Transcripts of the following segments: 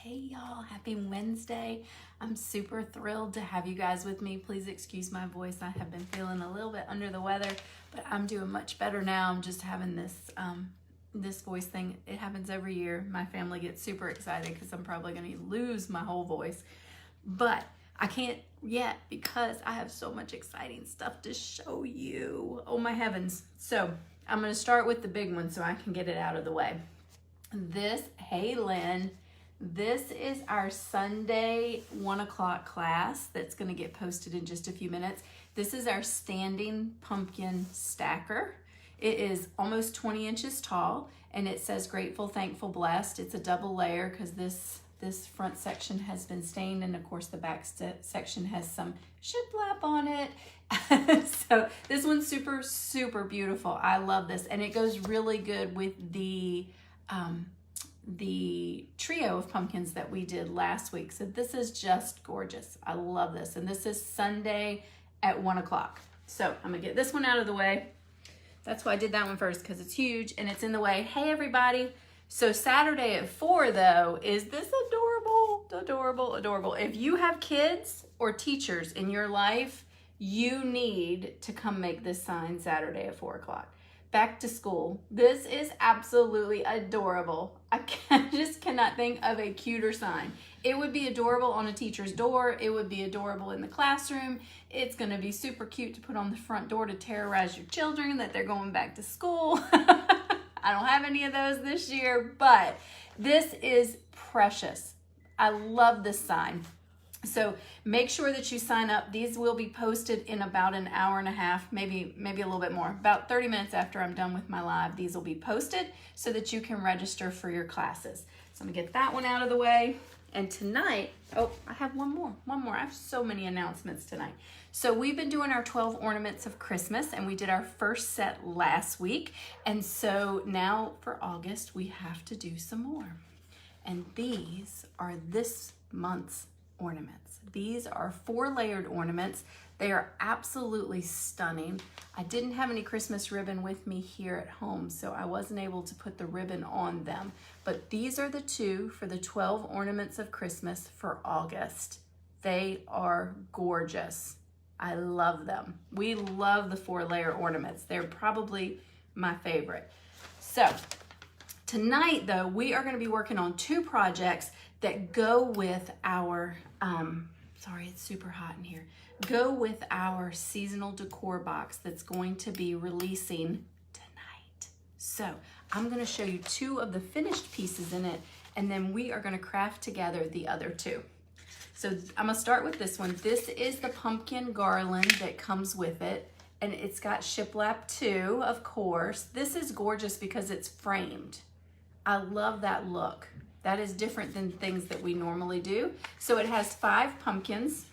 Hey y'all, happy Wednesday. I'm super thrilled to have you guys with me. Please excuse my voice. I have been feeling a little bit under the weather, but I'm doing much better now. I'm just having this voice thing. It happens every year. My family gets super excited because I'm probably going to lose my whole voice, but I can't yet because I have so much exciting stuff to show you. Oh my heavens. So I'm going to start with the big one so I can get it out of the way. Hey Lynn, this is our Sunday 1 o'clock class that's going to get posted in just a few minutes. This is our standing pumpkin stacker. It is almost 20 inches tall and it says grateful, thankful, blessed. It's a double layer because this front section has been stained, and of course the back section has some shiplap on it. So this one's super, super beautiful. I love this, and it goes really good with the trio of pumpkins that we did last week. So this is just gorgeous. I love this. And this is Sunday at 1 o'clock. So I'm gonna get this one out of the way. That's why I did that one first, because it's huge and it's in the way. Hey everybody. So Saturday at 4 though, is this adorable, adorable, adorable. If you have kids or teachers in your life, you need to come make this sign Saturday at 4 o'clock. Back to school. This is absolutely adorable. I just cannot think of a cuter sign. It would be adorable on a teacher's door. It would be adorable in the classroom. It's going to be super cute to put on the front door to terrorize your children that they're going back to school. I don't have any of those this year, but this is precious. I love this sign. So make sure that you sign up. These will be posted in about an hour and a half, maybe a little bit more. About 30 minutes after I'm done with my live, these will be posted so that you can register for your classes. So I'm gonna get that one out of the way. And tonight, oh, I have one more. I have so many announcements tonight. So we've been doing our 12 ornaments of Christmas, and we did our first set last week. And so now for August, we have to do some more. And these are this month's ornaments. These are 4-layered ornaments. They are absolutely stunning. I didn't have any Christmas ribbon with me here at home, so I wasn't able to put the ribbon on them. But these are the two for the 12 ornaments of Christmas for August. They are gorgeous. I love them. We love the 4-layer ornaments. They're probably my favorite. So tonight though, we are going to be working on 2 projects that go with our, sorry, it's super hot in here, go with our seasonal decor box that's going to be releasing tonight. So I'm gonna show you 2 of the finished pieces in it, and then we are gonna craft together the other 2. So I'm gonna start with this one. This is the pumpkin garland that comes with it, and it's got shiplap too, of course. This is gorgeous because it's framed. I love that look. That is different than things that we normally do. So it has 5 pumpkins.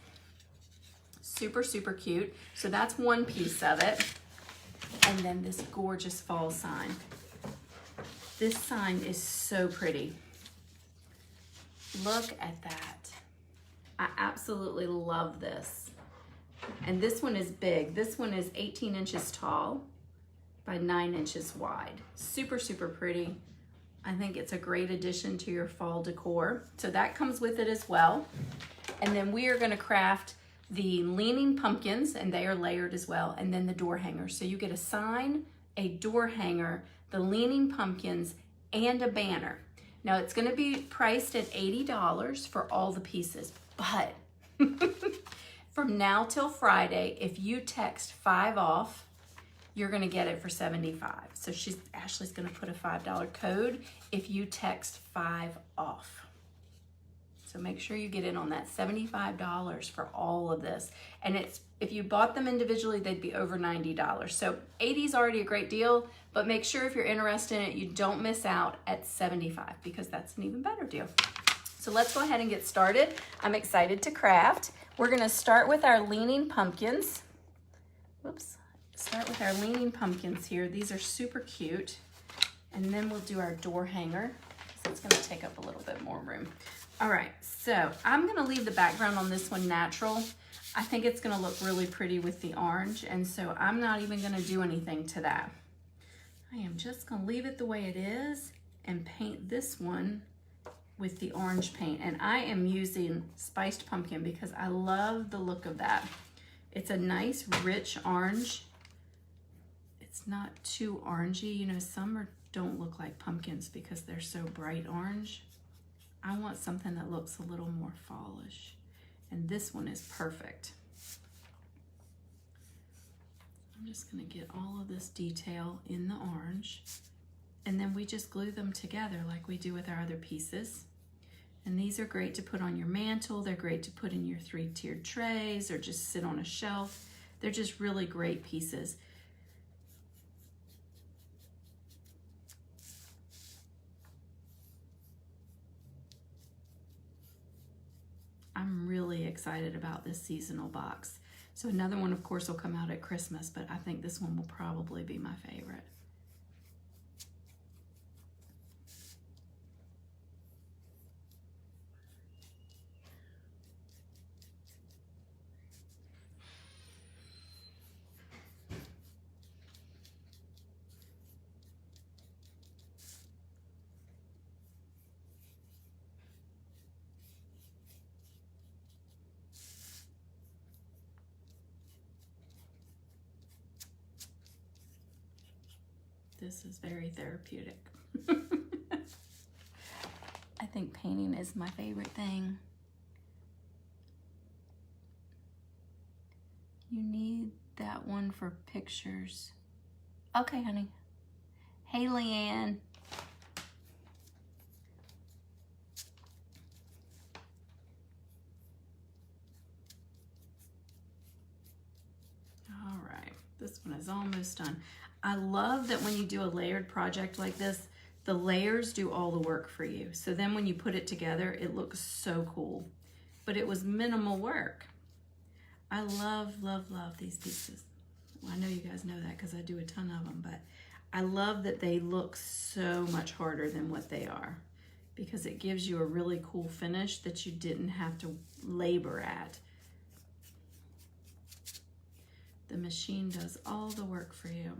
Super, super cute. So that's one piece of it. And then this gorgeous fall sign. This sign is so pretty. Look at that. I absolutely love this. And this one is big. This one is 18 inches tall by 9 inches wide. Super, super pretty. I think it's a great addition to your fall decor. So that comes with it as well. And then we are gonna craft the leaning pumpkins, and they are layered as well, and then the door hangers. So you get a sign, a door hanger, the leaning pumpkins, and a banner. Now it's gonna be priced at $80 for all the pieces, but from now till Friday, if you text 5 off, you're gonna get it for $75. So Ashley's gonna put a $5 code if you text 5 off. So make sure you get in on that, $75 for all of this. And if you bought them individually, they'd be over $90. So 80 is already a great deal, but make sure if you're interested in it, you don't miss out at 75 because that's an even better deal. So let's go ahead and get started. I'm excited to craft. We're gonna start with our leaning pumpkins. Whoops. Start with our leaning pumpkins here. These are super cute. And then we'll do our door hanger. So it's gonna take up a little bit more room. All right, so I'm gonna leave the background on this one natural. I think it's gonna look really pretty with the orange, and so I'm not even gonna do anything to that. I am just gonna leave it the way it is and paint this one with the orange paint. And I am using Spiced Pumpkin because I love the look of that. It's a nice rich orange. It's not too orangey. You know, some don't look like pumpkins because they're so bright orange. I want something that looks a little more fallish. And this one is perfect. I'm just gonna get all of this detail in the orange. And then we just glue them together like we do with our other pieces. And these are great to put on your mantle. They're great to put in your 3-tiered trays or just sit on a shelf. They're just really great pieces. I'm really excited about this seasonal box. So another one, of course, will come out at Christmas, but I think this one will probably be my favorite. This is very therapeutic. I think painting is my favorite thing. You need that one for pictures. Okay, honey. Hey, Leanne. All right, this one is almost done. I love that when you do a layered project like this, the layers do all the work for you. So then when you put it together, it looks so cool. But it was minimal work. I love, love, love these pieces. Well, I know you guys know that because I do a ton of them, but I love that they look so much harder than what they are because it gives you a really cool finish that you didn't have to labor at. The machine does all the work for you.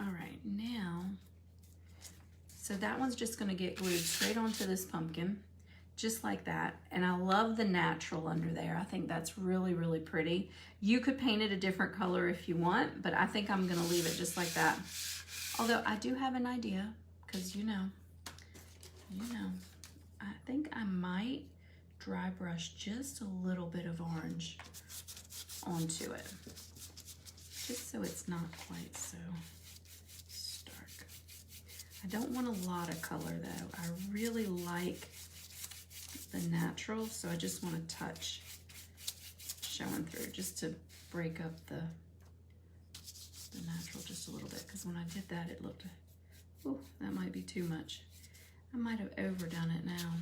All right, now, so that one's just gonna get glued straight onto this pumpkin, just like that. And I love the natural under there. I think that's really, really pretty. You could paint it a different color if you want, but I think I'm gonna leave it just like that. Although I do have an idea, because you know, I think I might dry brush just a little bit of orange onto it, just so it's not quite so stark. I don't want a lot of color though. I really like the natural, so I just want a touch showing through just to break up the natural just a little bit, because when I did that it looked, oh, that might be too much. I might have overdone it now.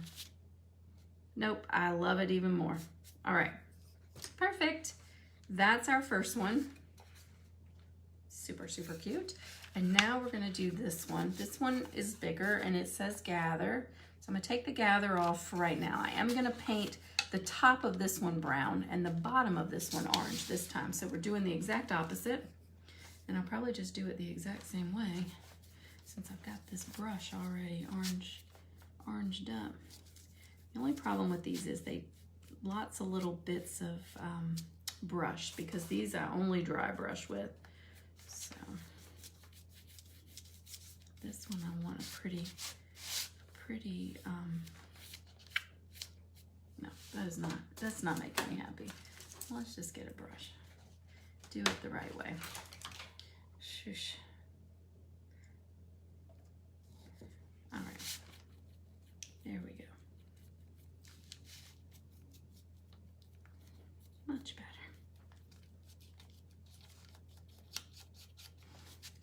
Nope, I love it even more. All right, perfect. That's our first one. Super, super cute. And now we're gonna do this one. This one is bigger and it says gather. So I'm gonna take the gather off right now. I am gonna paint the top of this one brown and the bottom of this one orange this time. So we're doing the exact opposite. And I'll probably just do it the exact same way since I've got this brush already oranged up. The only problem with these is lots of little bits of brush, because these I only dry brush with. So this one I want a pretty, no, that's not making me happy. Let's just get a brush. Do it the right way. Shush. All right, there we go. Much better.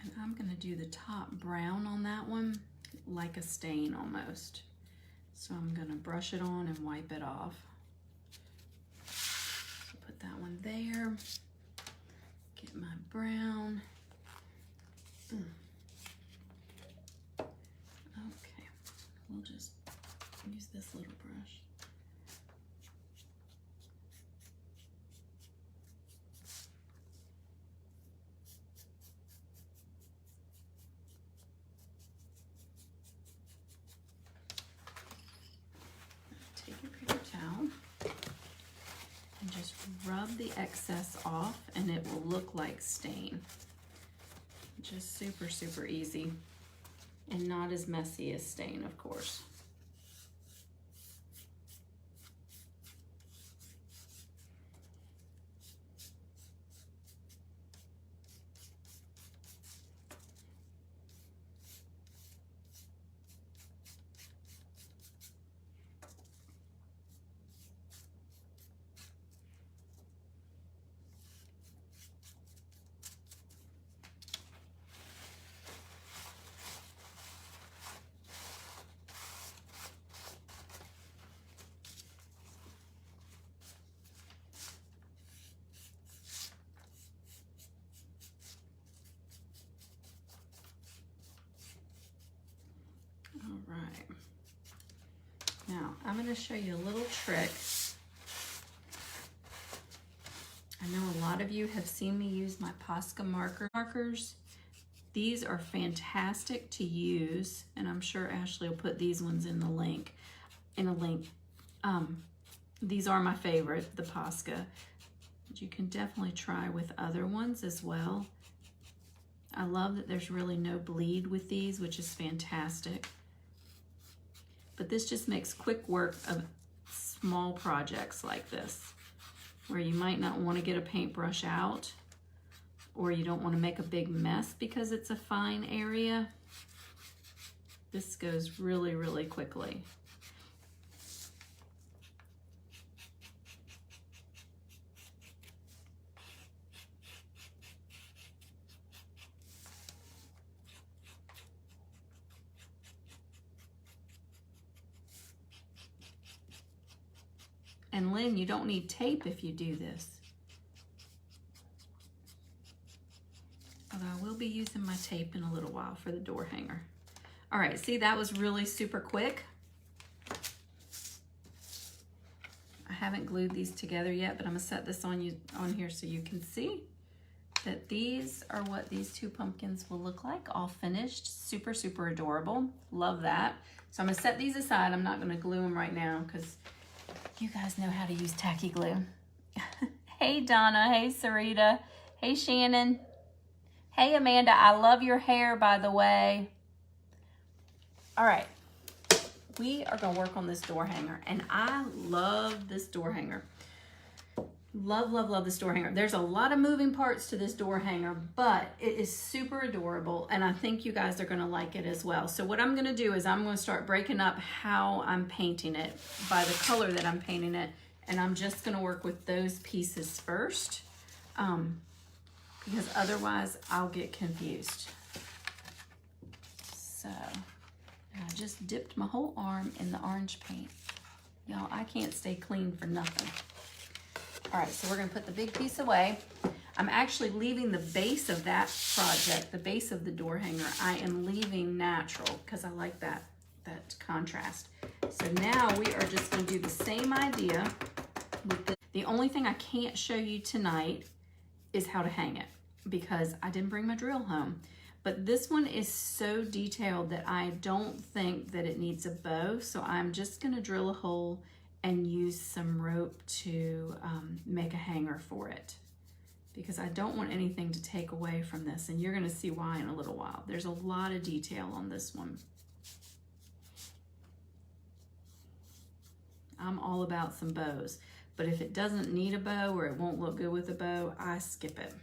And I'm gonna do the top brown on that one like a stain almost. So I'm gonna brush it on and wipe it off. So put that one there. Get my brown. Okay, we'll just use this little brush. rub the excess off and it will look like stain. Just super, super easy and not as messy as stain, of course. All right. Now, I'm going to show you a little trick. I know a lot of you have seen me use my Posca markers. These are fantastic to use, and I'm sure Ashley will put these ones in a link. These are my favorite, the Posca. But you can definitely try with other ones as well. I love that there's really no bleed with these, which is fantastic. But this just makes quick work of small projects like this, where you might not want to get a paintbrush out, or you don't want to make a big mess because it's a fine area. This goes really, really quickly. And Lynn, you don't need tape if you do this. Although I will be using my tape in a little while for the door hanger. All right, see, that was really super quick. I haven't glued these together yet, but I'm gonna set this on here so you can see that these are what these two pumpkins will look like, all finished. Super, super adorable. Love that. So I'm gonna set these aside. I'm not gonna glue them right now because you guys know how to use tacky glue. Hey Donna, hey Sarita, hey Shannon, hey Amanda, I love your hair, by the way. All right, we are gonna work on this door hanger, and I love this door hanger. Love, love, love this door hanger. There's a lot of moving parts to this door hanger, but it is super adorable, and I think you guys are gonna like it as well. So what I'm gonna do is I'm gonna start breaking up how I'm painting it by the color that I'm painting it, and I'm just gonna work with those pieces first, because otherwise I'll get confused. So, and I just dipped my whole arm in the orange paint. Y'all, I can't stay clean for nothing. All right, so we're gonna put the big piece away. I'm actually leaving the base of that project, the base of the door hanger, I am leaving natural because I like that contrast. So now we are just gonna do the same idea with the only thing I can't show you tonight is how to hang it because I didn't bring my drill home. But this one is so detailed that I don't think that it needs a bow, so I'm just gonna drill a hole and use some rope to make a hanger for it because I don't want anything to take away from this, and you're gonna see why in a little while. There's a lot of detail on this one. I'm all about some bows, but if it doesn't need a bow or it won't look good with a bow, I skip it.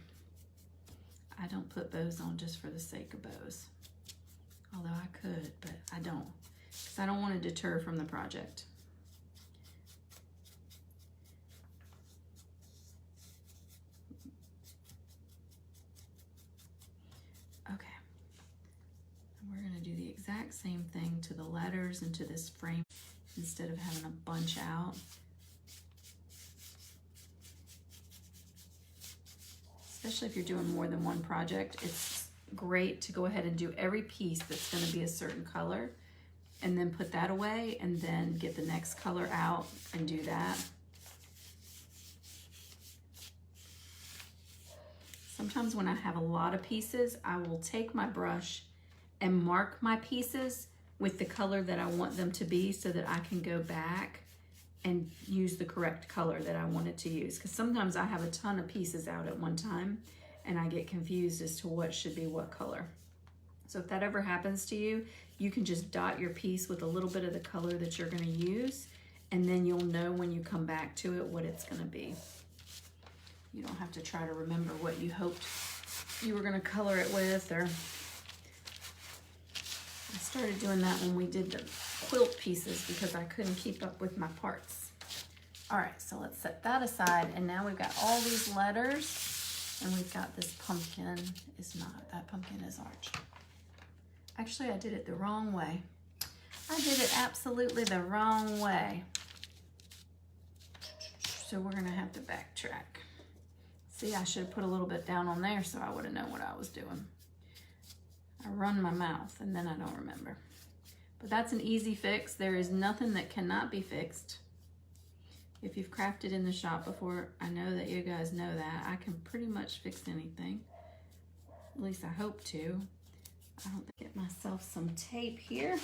I don't put bows on just for the sake of bows, although I could, but I don't, because I don't want to deter from the project. Okay, and we're going to do the exact same thing to the letters and to this frame instead of having a bunch out. Especially if you're doing more than one project, it's great to go ahead and do every piece that's going to be a certain color and then put that away and then get the next color out and do that. Sometimes when I have a lot of pieces, I will take my brush and mark my pieces with the color that I want them to be so that I can go back and use the correct color that I wanted to use. Because sometimes I have a ton of pieces out at one time and I get confused as to what should be what color. So if that ever happens to you, you can just dot your piece with a little bit of the color that you're gonna use, and then you'll know when you come back to it what it's gonna be. You don't have to try to remember what you hoped you were gonna color it with. Or I started doing that when we did the quilt pieces because I couldn't keep up with my parts. All right, so let's set that aside, and now we've got all these letters, and we've got this pumpkin. That pumpkin is orange. Actually, I did it the wrong way. I did it absolutely the wrong way. So we're gonna have to backtrack. See, I should have put a little bit down on there so I would have known what I was doing. I run my mouth and then I don't remember. But that's an easy fix. There is nothing that cannot be fixed. If you've crafted in the shop before, I know that you guys know that. I can pretty much fix anything. At least I hope to. I don't get myself some tape here.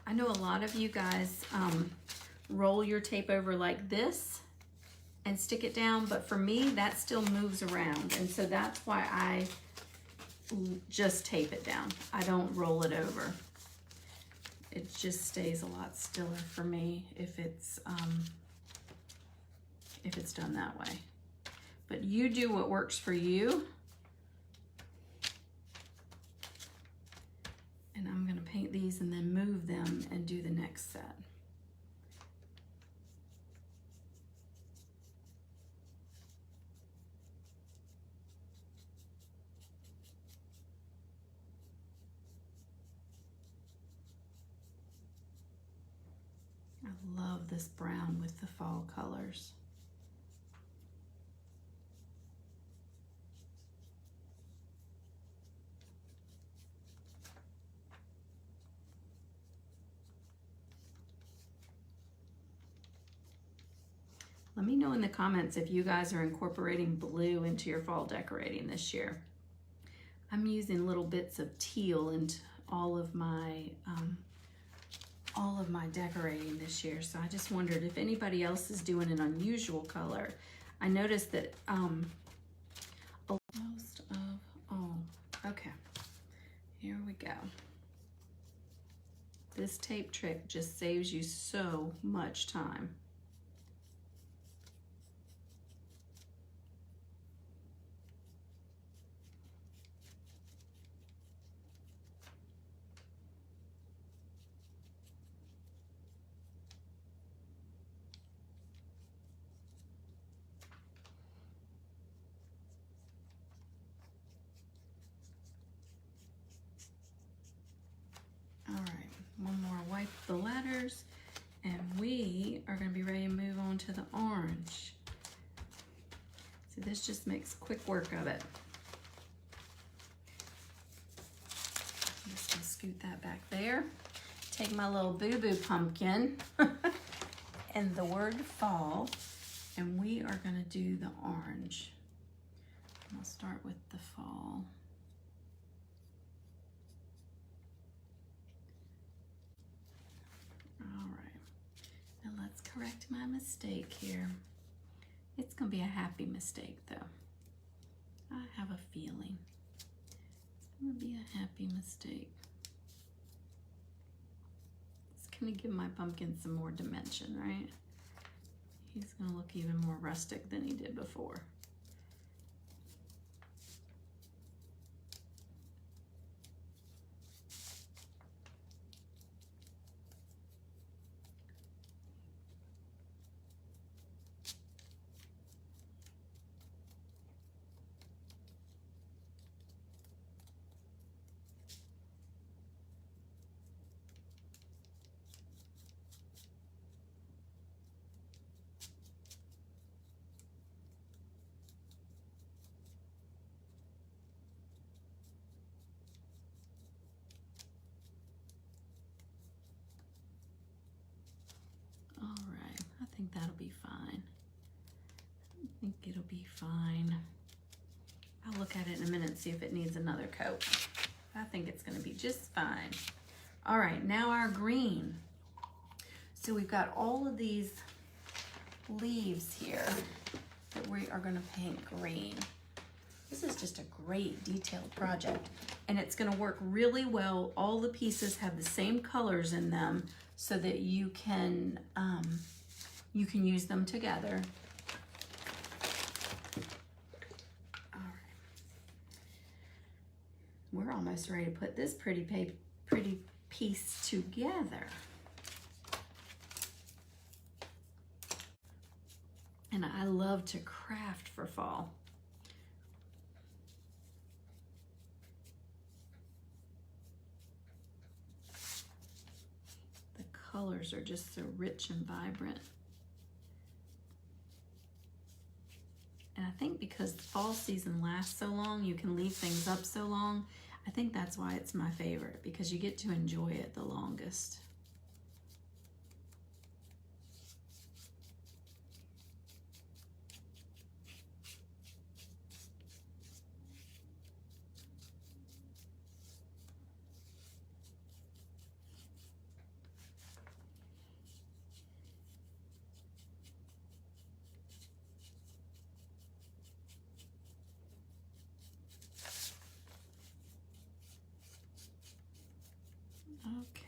I know a lot of you guys roll your tape over like this and stick it down, but for me, that still moves around. And so that's why I just tape it down. I don't roll it over. It just stays a lot stiller for me if it's done that way. But you do what works for you. And I'm gonna paint these and then move them and do the next set. I love this brown with the fall colors. Let me know in the comments if you guys are incorporating blue into your fall decorating this year. I'm using little bits of teal into all of my decorating this year. So I just wondered if anybody else is doing an unusual color. I noticed that okay, here we go. This tape trick just saves you so much time. Wipe the letters, and we are going to be ready to move on to the orange. So this just makes quick work of it. I'm just going to scoot that back there. Take my little boo-boo pumpkin and the word fall, and we are going to do the orange. I'll start with the fall. Now let's correct my mistake here. It's gonna be a happy mistake though. I have a feeling. It's gonna be a happy mistake. It's gonna give my pumpkin some more dimension, right? He's gonna look even more rustic than he did before. I think that'll be fine. I think it'll be fine. I'll look at it in a minute and see if it needs another coat. I think it's gonna be just fine. All right, now our green. So we've got all of these leaves here that we are gonna paint green. This is just a great detailed project, and it's gonna work really well. All the pieces have the same colors in them so that you can use them together. All right. We're almost ready to put this pretty piece together. And I love to craft for fall. The colors are just so rich and vibrant. And I think because the fall season lasts so long, you can leave things up so long. I think that's why it's my favorite, because you get to enjoy it the longest.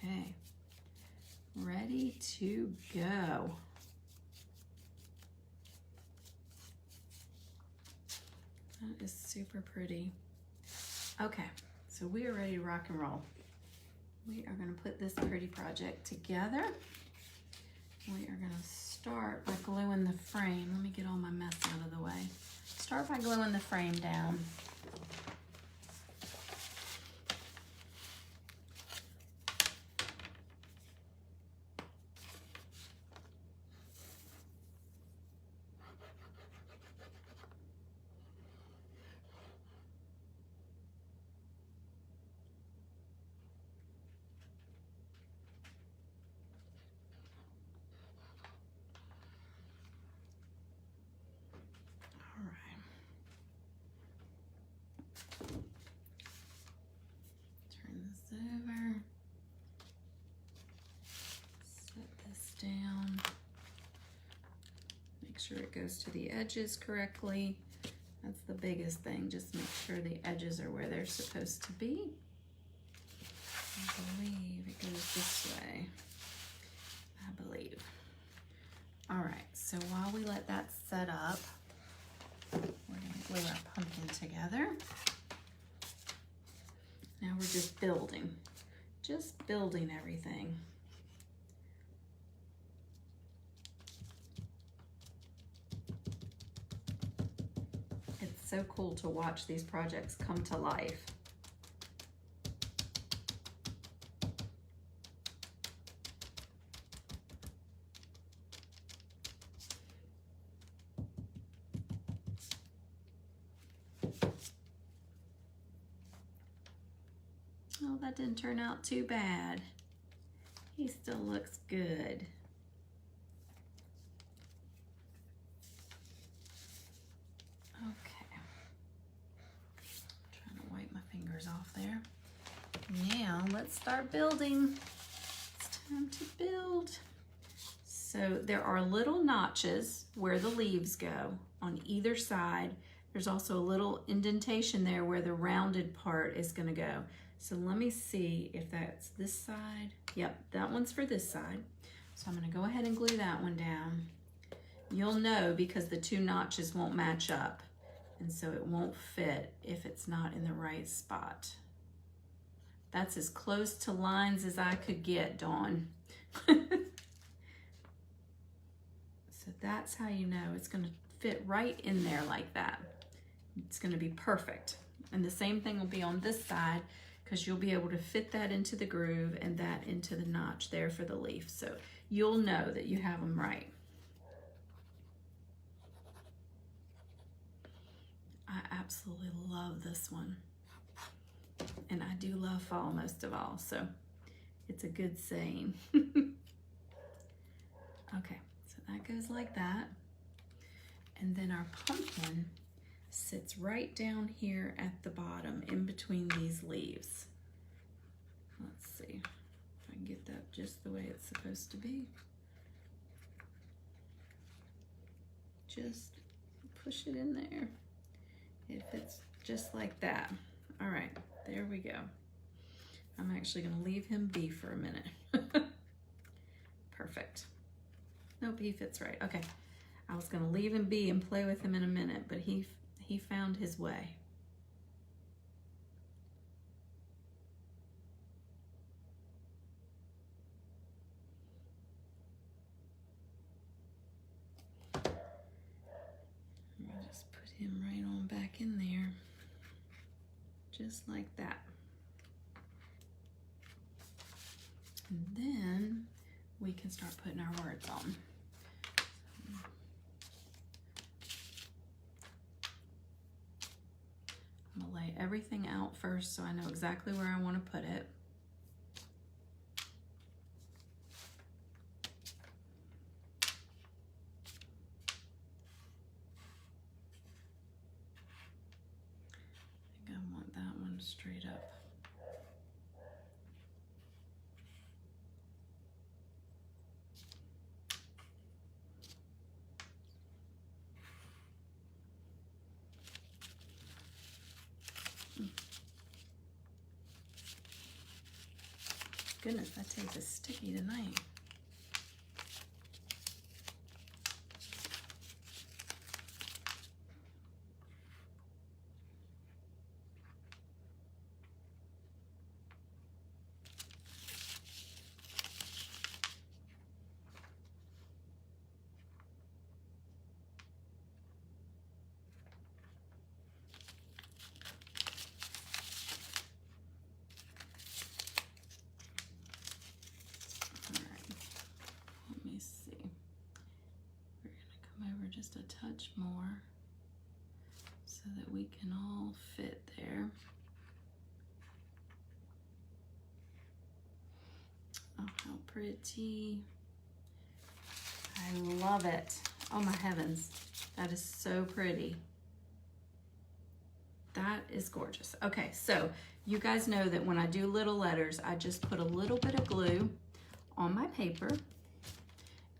Okay, ready to go. That is super pretty. Okay, so we are ready to rock and roll. We are going to put this pretty project together. We are going to start by gluing the frame. Let me get all my mess out of the way. Start by gluing the frame down. Over, set this down, make sure it goes to the edges correctly. That's the biggest thing, just make sure the edges are where they're supposed to be. I believe it goes this way, I believe. All right, so while we let that set up, we're gonna glue our pumpkin together. Now we're just building everything. It's so cool to watch these projects come to life. Oh, that didn't turn out too bad. He still looks good. Okay. Trying to wipe my fingers off there. Now let's start building. It's time to build. So there are little notches where the leaves go on either side. There's also a little indentation there where the rounded part is going to go. So let me see if that's this side. Yep, that one's for this side. So I'm going to go ahead and glue that one down. You'll know because the two notches won't match up, and so it won't fit if it's not in the right spot. That's as close to lines as I could get, Dawn. So that's how you know it's going to fit right in there like that. It's going to be perfect. And the same thing will be on this side, because you'll be able to fit that into the groove and that into the notch there for the leaf. So you'll know that you have them right. I absolutely love this one. And I do love fall most of all, so it's a good saying. Okay, so that goes like that. And then our pumpkin sits right down here at the bottom in between these leaves. Let's see if I can get that just the way it's supposed to be. Just push it in there. It fits just like that. All right, there we go. I'm actually gonna leave him be for a minute. Perfect. Nope, he fits right. Okay, I was gonna leave him be and play with him in a minute, but he found his way. I'll just put him right on back in there, just like that. And then we can start putting our words on. I'm gonna lay everything out first so I know exactly where I want to put it. I think I want that one straight up. Goodness, that tape is sticky tonight. Just a touch more so that we can all fit there. Oh, how pretty. I love it. Oh my heavens, that is so pretty. That is gorgeous. Okay, so you guys know that when I do little letters, I just put a little bit of glue on my paper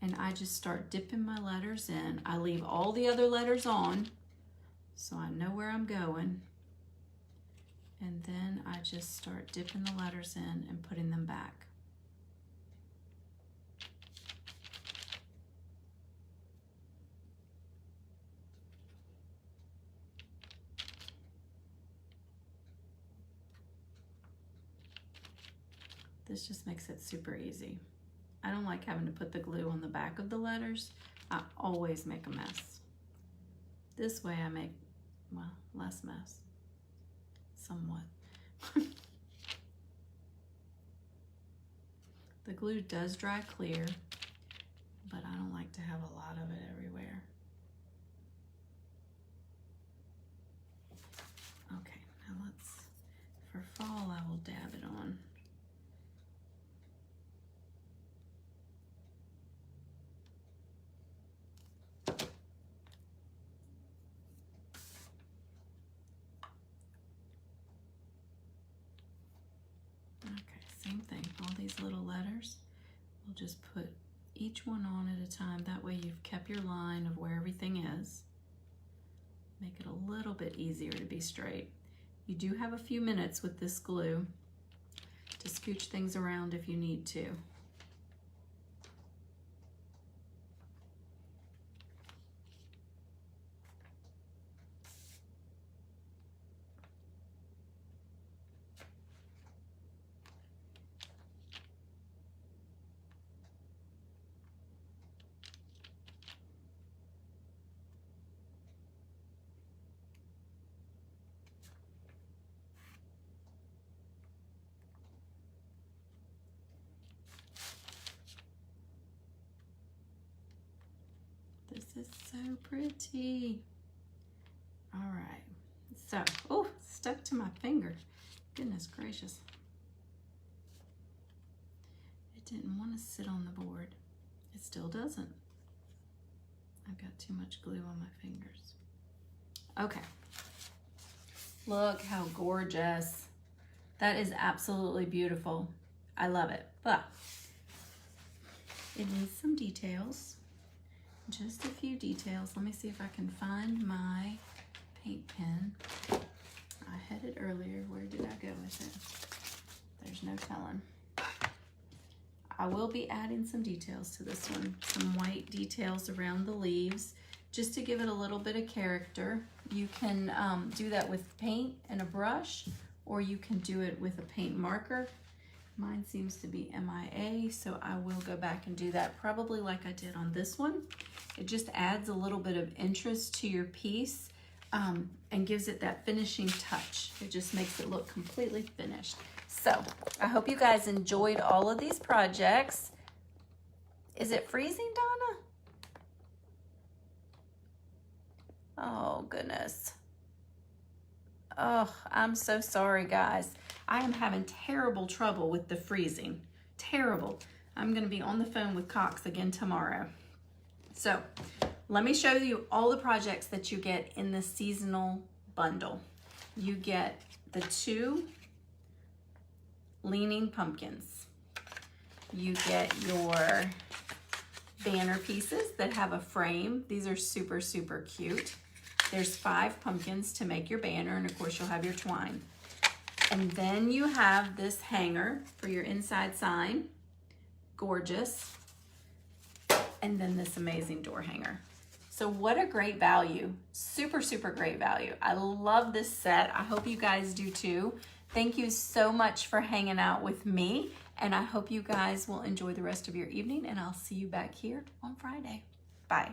and I just start dipping my letters in. I leave all the other letters on so I know where I'm going. And then I just start dipping the letters in and putting them back. This just makes it super easy. I don't like having to put the glue on the back of the letters. I always make a mess. This way I make, well, less mess, somewhat. The glue does dry clear, but I don't like to have a lot of it everywhere. Okay, now let's, for fall, I will dab it on. Same thing, all these little letters, we'll just put each one on at a time. That way you've kept your line of where everything is. Make it a little bit easier to be straight. You do have a few minutes with this glue to scooch things around if you need to. This is so pretty. All right, so, oh, stuck to my finger. Goodness gracious. It didn't want to sit on the board. It still doesn't. I've got too much glue on my fingers. Okay. Look how gorgeous. That is absolutely beautiful. I love it, but it needs some details. Just a few details. Let me see if I can find my paint pen. I had it earlier. Where did I go with it? There's no telling. I will be adding some details to this one. Some white details around the leaves, just to give it a little bit of character. You can do that with paint and a brush, or you can do it with a paint marker. Mine seems to be MIA, so I will go back and do that probably like I did on this one. It just adds a little bit of interest to your piece and gives it that finishing touch. It just makes it look completely finished. So I hope you guys enjoyed all of these projects. Is it freezing, Donna? Oh, goodness. Oh, I'm so sorry, guys. I am having terrible trouble with the freezing. Terrible. I'm going to be on the phone with Cox again tomorrow. So let me show you all the projects that you get in the seasonal bundle. You get the 2 leaning pumpkins. You get your banner pieces that have a frame. These are super, super cute. There's 5 pumpkins to make your banner, and of course you'll have your twine. And then you have this hanger for your inside sign. Gorgeous. And then this amazing door hanger. So what a great value. Super, super great value. I love this set. I hope you guys do too. Thank you so much for hanging out with me, and I hope you guys will enjoy the rest of your evening, and I'll see you back here on Friday. Bye.